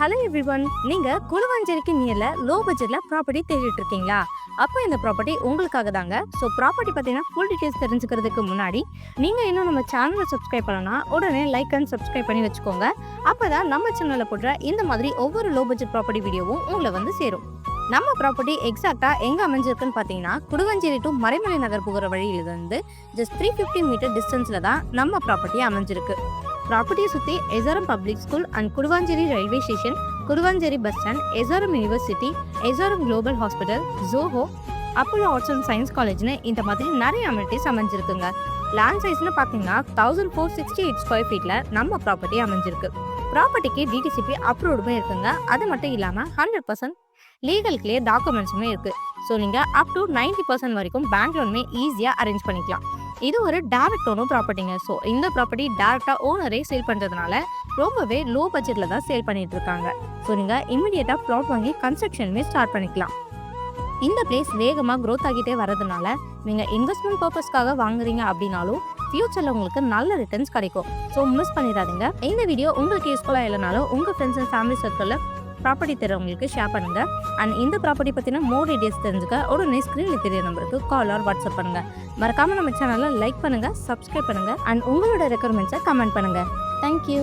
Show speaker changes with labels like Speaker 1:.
Speaker 1: Hello everyone, நீங்க குளுவஞ்சேரிக்கு நியர்ல low பட்ஜெட்ல property தேடிட்டு இருக்கீங்களா? அப்போ இந்த ப்ராப்பர்ட்டி உங்களுக்காக தாங்க. ஸோ ப்ராப்பர்ட்டி பார்த்தீங்கன்னா ஃபுல் டீடைல்ஸ் தெரிஞ்சுக்கிறதுக்கு முன்னாடி நீங்க இன்னும் நம்ம சேனலை சப்ஸ்கிரைப் பண்ணலன்னா உடனே லைக் அண்ட் சப்ஸ்கிரைப் பண்ணி வச்சுக்கோங்க. அப்பதான் நம்ம சேனல்ல போடுற இந்த மாதிரி ஒவ்வொரு லோ பட்ஜெட் ப்ராப்பர்ட்டி வீடியோவும் உங்களை வந்து சேரும். நம்ம ப்ராப்பர்ட்டி எக்ஸாக்டா எங்க அமைஞ்சிருக்குன்னு பார்த்தீங்கன்னா குடுவஞ்சேரி டு மறைமலை நகர் போகிற வழியிலிருந்து ஜஸ்ட் 350 மீட்டர் டிஸ்டன்ஸ்ல தான் நம்ம ப்ராப்பர்ட்டி அமைஞ்சிருக்கு. ப்ராப்பர்ட்டியை சுற்றி SRM public school and Guduvanchery railway station, Guduvanchery bus stand, SRM university, SRM global hospital, Zoho, Apollo arts and science காலேஜ்னு இந்த மாதிரி நிறைய அமெனிட்டிஸ் அமைஞ்சிருக்குங்க. லேண்ட் சைஸ்னு பார்த்தீங்கன்னா 1468 ஸ்கொயர் ஃபீட்டில் நம்ம ப்ராப்பர்ட்டி அமைஞ்சிருக்கு. ப்ராப்பர்ட்டிக்கு டிடிசிபி அப்ரூவ்டுமே இருக்குங்க. அது மட்டும் இல்லாமல் 100% லீகல் கிளியர் டாக்குமெண்ட்ஸுமே இருக்குது. ஸோ நீங்கள் அப் டு 90% வரைக்கும் பேங்க் லோனுமே ஈஸியாக அரேஞ்ச் பண்ணிக்கலாம். இது ஒரு டைரக்ட் ஓனர் ப்ராப்பர்ட்டிங்க. ஸோ இந்த ப்ராப்பர்ட்டி டேரெக்டாக ஓனரே சேல் பண்ணுறதுனால ரொம்பவே லோ பட்ஜெட்டில் தான் சேல் பண்ணிட்டு இருக்காங்க. ஸோ நீங்கள் இமிடியேட்டாக ப்ளாட் வாங்கி கன்ஸ்ட்ரக்ஷனுமே ஸ்டார்ட் பண்ணிக்கலாம். இந்த பிளேஸ் வேகமாக க்ரோத் ஆகிட்டே வரதுனால நீங்கள் இன்வெஸ்ட்மெண்ட் பர்பஸ்க்காக வாங்குறீங்க அப்படின்னாலும் ஃபியூச்சரில் உங்களுக்கு நல்ல ரிட்டர்ன்ஸ் கிடைக்கும். ஸோ மிஸ் பண்ணிடாதீங்க. இந்த வீடியோ உங்களுக்கு யூஸ்ஃபுல்லாக இல்லைனாலும் உங்கள் ஃப்ரெண்ட்ஸ் அண்ட் ஃபேமிலி சர்க்கிளில் ப்ராப்பர்ட்டி தரவங்களுக்கு ஷேர் பண்ணுங்க. அண்ட் இந்த ப்ராப்பர்ட்டி பற்றின மோர் டீடைல்ஸ் தெரிஞ்சுக்க உடனே ஸ்க்ரீனில் தெரிய நம்பருக்கு கால் ஆர் வாட்ஸ்அப் பண்ணுங்க. மறக்காம நம்ம சேனலை லைக் பண்ணுங்க, சப்ஸ்கிரைப் பண்ணுங்க அண்ட் உங்களோட ரெக்குயர்மெண்ட்ஸை கமெண்ட் பண்ணுங்க. தேங்க்யூ.